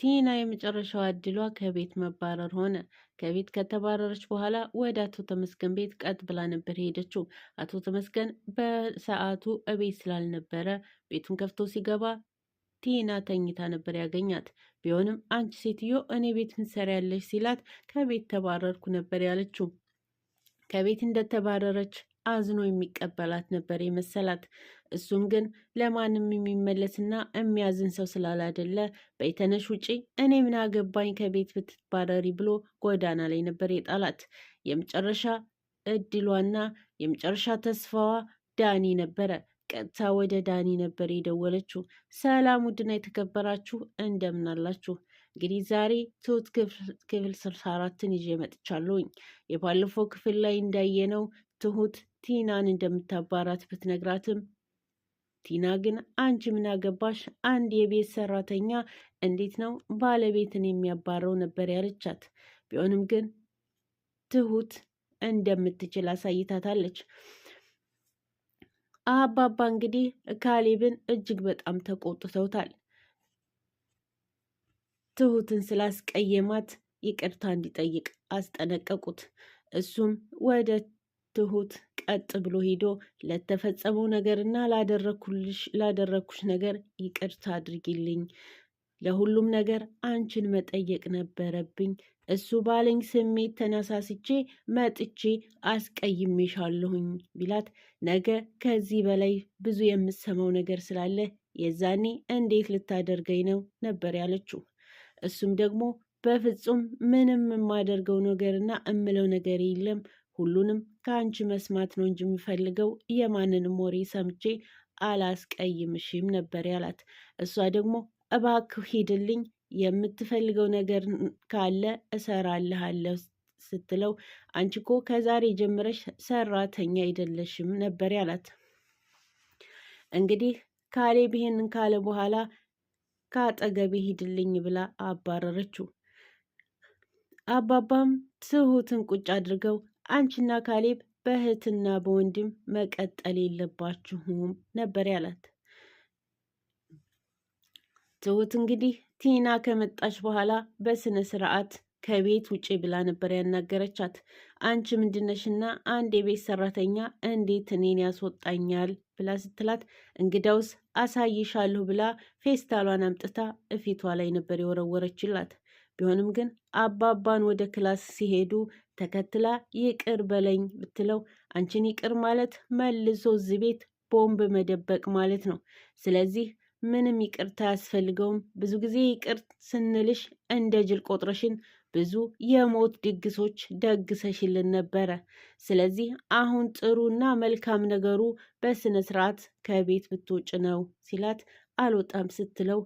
ቲና የመጨረሻዋ እድሏ ከቤት መባረር ሆነ። ከቤት ከተባረረች በኋላ ወደ አቶ ተመስገን ቤት ቀጥ ብላ ነበር ሄደችው። አቶ ተመስገን በሰዓቱ እቤት ስላልነበረ ቤቱን ከፍቶ ሲገባ ቲና ተኝታ ነበር ያገኛት። ቢሆንም አንቺ ሴትዮ እኔ ቤት ምን ትሰሪያለሽ ሲላት ከቤት ተባረርኩ ነበር ያለችው። ከቤት እንደተባረረች አዝኖ የሚቀበላት ነበር የመሰላት። እሱም ግን ለማንም የሚመለስና የሚያዝን ሰው ስላላደለ በይተነሽ ውጪ እኔ ምን አገባኝ ከቤት ብትባረሪ ብሎ ጎዳና ላይ ነበር የጣላት። የመጨረሻ እድሏና የመጨረሻ ተስፋዋ ዳኒ ነበረ። ቀጥታ ወደ ዳኒ ነበር የደወለችው። ሰላም ውድና የተከበራችሁ እንደምን አላችሁ? እንግዲህ ዛሬ ትሁት ክፍል 64ን ይዤ መጥቻለሁኝ። የባለፈው ክፍል ላይ እንዳየነው ትሁት ቲናን እንደምታባራት ብትነግራትም ቲና ግን አንቺ ምን አገባሽ? አንድ የቤት ሰራተኛ እንዴት ነው ባለቤትን የሚያባረው ነበር ያለቻት። ቢሆንም ግን ትሁት እንደምትችል አሳይታታለች። አባባ እንግዲህ ካሌብን እጅግ በጣም ተቆጥተውታል። ትሁትን ስላስቀየማት ይቅርታ እንዲጠይቅ አስጠነቀቁት። እሱም ወደ ትሁት ቀጥ ብሎ ሄዶ ለተፈጸመው ነገርና ላደረኩሽ ነገር ይቅርታ አድርጊልኝ፣ ለሁሉም ነገር አንቺን መጠየቅ ነበረብኝ። እሱ ባለኝ ስሜት ተነሳስቼ መጥቼ አስቀይሜሻለሁኝ ቢላት ነገ ከዚህ በላይ ብዙ የምሰማው ነገር ስላለ የዛኔ እንዴት ልታደርገኝ ነው ነበር ያለችው። እሱም ደግሞ በፍጹም ምንም የማደርገው ነገርና እምለው ነገር የለም፣ ሁሉንም ከአንቺ መስማት ነው እንጂ የምፈልገው የማንንም ወሬ ሰምቼ አላስቀይምሽም ነበር ያላት። እሷ ደግሞ እባክህ ሂድልኝ፣ የምትፈልገው ነገር ካለ እሰራልሃለሁ ስትለው አንቺ እኮ ከዛሬ ጀምረሽ ሰራተኛ አይደለሽም ነበር ያላት። እንግዲህ ካሌብ ይሄንን ካለ በኋላ ከአጠገቤ ሂድልኝ ብላ አባረረችው። አባባም ትሁትን ቁጭ አድርገው አንቺና ካሌብ በእህትና በወንድም መቀጠል የለባችሁም ነበር ያላት። ትሁት እንግዲህ ቲና ከመጣች በኋላ በስነ ስርዓት ከቤት ውጪ ብላ ነበር ያናገረቻት። አንቺ ምንድነሽና አንድ የቤት ሰራተኛ እንዴት እኔን ያስወጣኛል ብላ ስትላት እንግዳውስ አሳይሻለሁ ብላ ፌስታሏን አምጥታ እፊቷ ላይ ነበር የወረወረችላት። ቢሆንም ግን አባባን ወደ ክላስ ሲሄዱ ተከትላ ይቅር በለኝ ብትለው አንቺን ይቅር ማለት መልሶ እዚህ ቤት ቦምብ መደበቅ ማለት ነው። ስለዚህ ምንም ይቅርታ አያስፈልገውም። ብዙ ጊዜ ይቅር ስንልሽ እንደ ጅል ቆጥረሽን ብዙ የሞት ድግሶች ደግሰሽልን ነበረ። ስለዚህ አሁን ጥሩና መልካም ነገሩ በስነ ስርዓት ከቤት ብትወጭ ነው ሲላት አልወጣም ስትለው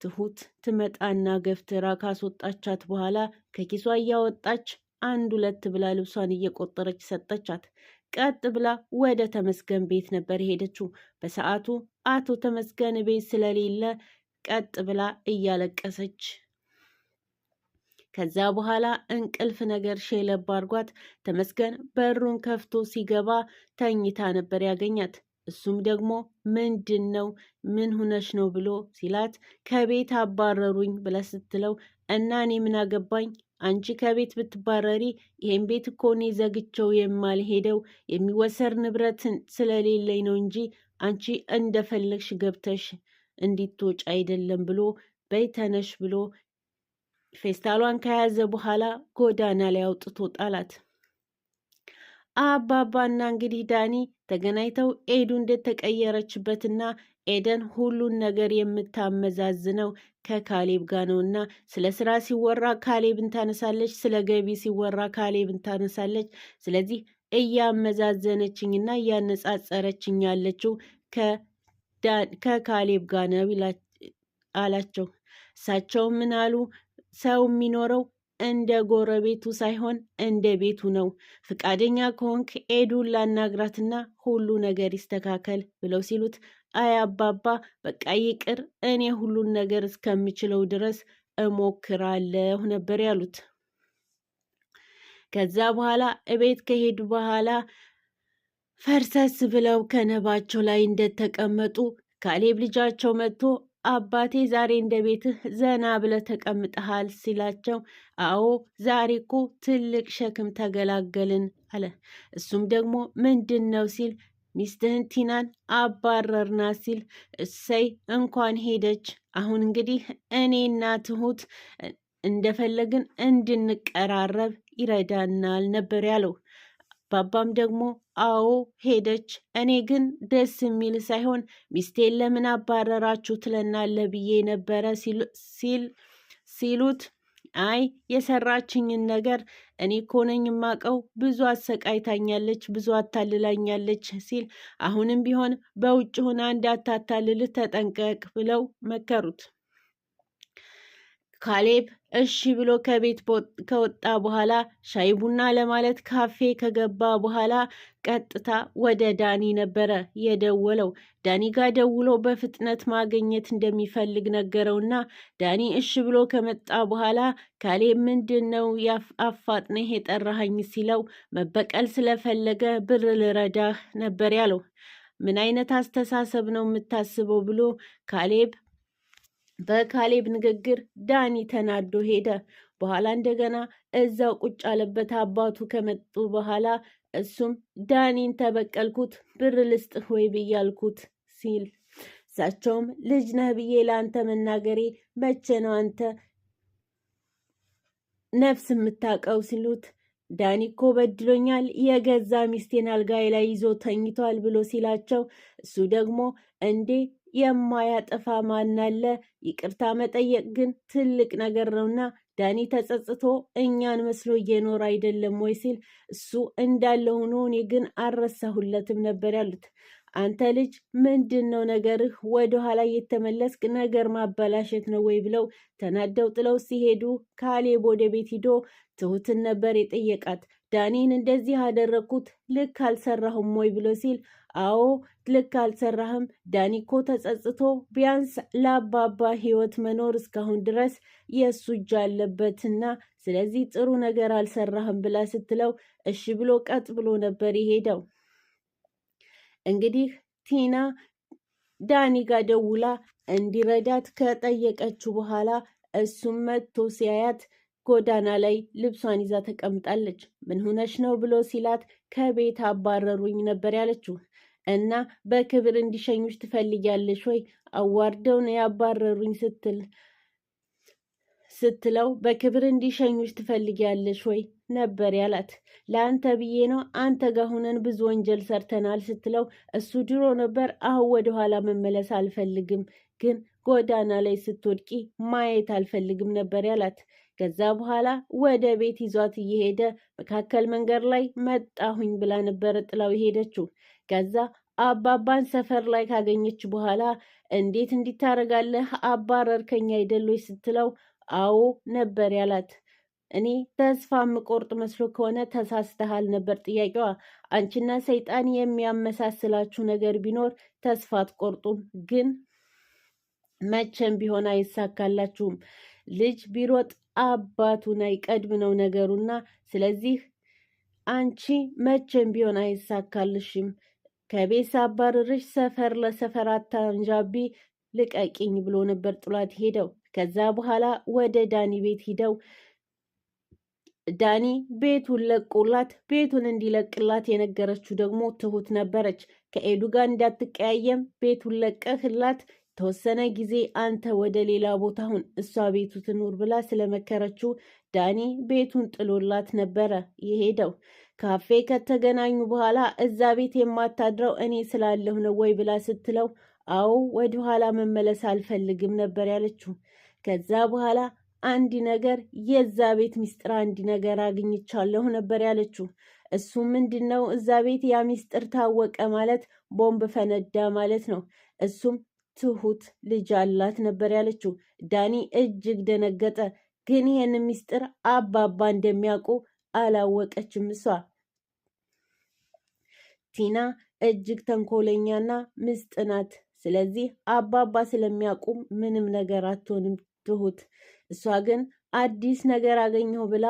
ትሁት ትመጣና ገፍትራ ካስወጣቻት በኋላ ከኪሷ እያወጣች አንድ ሁለት ብላ ልብሷን እየቆጠረች ሰጠቻት። ቀጥ ብላ ወደ ተመስገን ቤት ነበር ሄደችው። በሰዓቱ አቶ ተመስገን ቤት ስለሌለ ቀጥ ብላ እያለቀሰች ከዛ በኋላ እንቅልፍ ነገር ሼለብ አድርጓት ተመስገን በሩን ከፍቶ ሲገባ ተኝታ ነበር ያገኛት። እሱም ደግሞ ምንድን ነው ምን ሁነሽ ነው ብሎ ሲላት ከቤት አባረሩኝ ብላ ስትለው እና እኔ ምን አገባኝ፣ አንቺ ከቤት ብትባረሪ ይሄን ቤት እኮ እኔ ዘግቼው የማልሄደው የሚወሰድ ንብረት ስለሌለኝ ነው እንጂ አንቺ እንደፈለግሽ ገብተሽ እንዲትወጭ አይደለም ብሎ በይተነሽ ብሎ ፌስታሏን ከያዘ በኋላ ጎዳና ላይ አውጥቶ ጣላት። አባባና እንግዲህ ዳኒ ተገናኝተው ኤዱ እንደተቀየረችበትና ኤደን ሁሉን ነገር የምታመዛዝነው ከካሌብ ጋር ነውና ስለ ስራ ሲወራ ካሌብን ታነሳለች፣ ስለ ገቢ ሲወራ ካሌብን ታነሳለች። ስለዚህ እያመዛዘነችኝና እያነጻጸረችኝ ያለችው ከካሌብ ጋር ነው አላቸው። እሳቸው ምን አሉ? ሰው የሚኖረው እንደ ጎረቤቱ ሳይሆን እንደ ቤቱ ነው። ፍቃደኛ ከሆንክ ኤዱን ላናግራትና ሁሉ ነገር ይስተካከል ብለው ሲሉት አይ አባባ በቃ ይቅር፣ እኔ ሁሉን ነገር እስከምችለው ድረስ እሞክራለሁ ነበር ያሉት። ከዛ በኋላ እቤት ከሄዱ በኋላ ፈርሰስ ብለው ከነባቸው ላይ እንደተቀመጡ ካሌብ ልጃቸው መጥቶ አባቴ ዛሬ እንደ ቤትህ ዘና ብለህ ተቀምጠሃል ሲላቸው፣ አዎ ዛሬ እኮ ትልቅ ሸክም ተገላገልን አለ። እሱም ደግሞ ምንድን ነው ሲል፣ ሚስትህን ቲናን አባረርና ሲል፣ እሰይ እንኳን ሄደች፣ አሁን እንግዲህ እኔና ትሁት እንደፈለግን እንድንቀራረብ ይረዳናል ነበር ያለው። ባባም ደግሞ አዎ ሄደች፣ እኔ ግን ደስ የሚል ሳይሆን ሚስቴን ለምን አባረራችሁ ትለናለህ ብዬ ነበረ ሲሉት፣ አይ የሰራችኝን ነገር እኔ እኮ ነኝ የማውቀው፣ ብዙ አሰቃይታኛለች፣ ብዙ አታልላኛለች ሲል፣ አሁንም ቢሆን በውጭ ሆና እንዳታታልልህ ተጠንቀቅ ብለው መከሩት። ካሌብ እሺ ብሎ ከቤት ከወጣ በኋላ ሻይ ቡና ለማለት ካፌ ከገባ በኋላ ቀጥታ ወደ ዳኒ ነበረ የደወለው። ዳኒ ጋር ደውሎ በፍጥነት ማግኘት እንደሚፈልግ ነገረውና ዳኒ እሺ ብሎ ከመጣ በኋላ ካሌብ ምንድን ነው አፋጥነህ የጠራኸኝ ሲለው መበቀል ስለፈለገ ብር ልረዳህ ነበር ያለው። ምን አይነት አስተሳሰብ ነው የምታስበው ብሎ በካሌብ ንግግር ዳኒ ተናዶ ሄደ። በኋላ እንደገና እዛው ቁጭ አለበት አባቱ ከመጡ በኋላ እሱም ዳኒን ተበቀልኩት ብር ልስጥህ ወይ ብያልኩት ሲል፣ እሳቸውም ልጅ ነህ ብዬ ለአንተ መናገሬ መቼ ነው አንተ ነፍስ የምታውቀው ሲሉት፣ ዳኒ እኮ በድሎኛል፣ የገዛ ሚስቴን አልጋዬ ላይ ይዞ ተኝቷል ብሎ ሲላቸው፣ እሱ ደግሞ እንዴ የማያጠፋ ማን አለ? ይቅርታ መጠየቅ ግን ትልቅ ነገር ነውና ዳኒ ተጸጽቶ እኛን መስሎ እየኖረ አይደለም ወይ ሲል፣ እሱ እንዳለ ሆኖ እኔ ግን አልረሳሁለትም ነበር ያሉት። አንተ ልጅ ምንድን ነው ነገርህ? ወደኋላ የተመለስክ ነገር ማበላሸት ነው ወይ ብለው ተናደው ጥለው ሲሄዱ ካሌብ ወደ ቤት ሂዶ ትሁትን ነበር የጠየቃት። ዳኒን እንደዚህ አደረግኩት ልክ አልሰራሁም ወይ ብሎ ሲል፣ አዎ ልክ አልሰራህም፣ ዳኒ እኮ ተጸጽቶ ቢያንስ ለአባባ ህይወት መኖር እስካሁን ድረስ የእሱ እጅ አለበትና ስለዚህ ጥሩ ነገር አልሰራህም ብላ ስትለው እሺ ብሎ ቀጥ ብሎ ነበር የሄደው። እንግዲህ ቲና ዳኒ ጋር ደውላ እንዲረዳት ከጠየቀችው በኋላ እሱም መጥቶ ሲያያት ጎዳና ላይ ልብሷን ይዛ ተቀምጣለች። ምን ሆነሽ ነው ብሎ ሲላት ከቤት አባረሩኝ ነበር ያለችው። እና በክብር እንዲሸኙሽ ትፈልጊያለሽ ወይ? አዋርደው ነው ያባረሩኝ ስትለው በክብር እንዲሸኙሽ ትፈልጊያለሽ ወይ ነበር ያላት። ለአንተ ብዬ ነው፣ አንተ ጋር ሆነን ብዙ ወንጀል ሰርተናል ስትለው እሱ ድሮ ነበር፣ አሁን ወደኋላ መመለስ አልፈልግም፣ ግን ጎዳና ላይ ስትወድቂ ማየት አልፈልግም ነበር ያላት። ከዛ በኋላ ወደ ቤት ይዟት እየሄደ መካከል መንገድ ላይ መጣሁኝ ብላ ነበረ ጥላው የሄደችው። ከዛ አባባን ሰፈር ላይ ካገኘች በኋላ እንዴት እንዲታረጋለህ አባረርከኝ አይደሎች ስትለው አዎ ነበር ያላት። እኔ ተስፋ የምቆርጥ መስሎ ከሆነ ተሳስተሃል ነበር ጥያቄዋ። አንቺና ሰይጣን የሚያመሳስላችሁ ነገር ቢኖር ተስፋ አትቆርጡም፣ ግን መቼም ቢሆን አይሳካላችሁም። ልጅ ቢሮጥ አባቱን አይቀድም ነው ነገሩና፣ ስለዚህ አንቺ መቼም ቢሆን አይሳካልሽም። ከቤት ሳባርርሽ ሰፈር ለሰፈር አታንዣቢ፣ ልቀቂኝ ብሎ ነበር ጥሏት ሄደው። ከዛ በኋላ ወደ ዳኒ ቤት ሂደው ዳኒ ቤቱን ለቆላት፣ ቤቱን እንዲለቅላት የነገረችው ደግሞ ትሁት ነበረች። ከኤዱ ጋር እንዳትቀያየም ቤቱን ለቀህላት፣ ተወሰነ ጊዜ አንተ ወደ ሌላ ቦታ ሁን፣ እሷ ቤቱ ትኑር ብላ ስለመከረችው ዳኒ ቤቱን ጥሎላት ነበረ የሄደው። ካፌ ከተገናኙ በኋላ እዛ ቤት የማታድረው እኔ ስላለሁ ነው ወይ ብላ ስትለው አዎ ወደኋላ መመለስ አልፈልግም ነበር ያለችው። ከዛ በኋላ አንድ ነገር የዛ ቤት ሚስጥር አንድ ነገር አግኝቻለሁ ነበር ያለችው። እሱ ምንድን ነው? እዛ ቤት ያ ሚስጥር ታወቀ ማለት ቦምብ ፈነዳ ማለት ነው። እሱም ትሁት ልጅ አላት ነበር ያለችው። ዳኒ እጅግ ደነገጠ። ግን ይህን ሚስጥር አባባ እንደሚያውቁ አላወቀችም እሷ። ቲና እጅግ ተንኮለኛና ምስጥ ናት። ስለዚህ አባባ ስለሚያውቁ ምንም ነገር አትሆንም ትሁት። እሷ ግን አዲስ ነገር አገኘሁ ብላ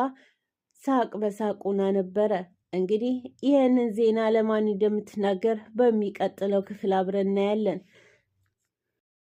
ሳቅ በሳቁና ነበረ። እንግዲህ ይህንን ዜና ለማን እንደምትናገር በሚቀጥለው ክፍል አብረን እናያለን።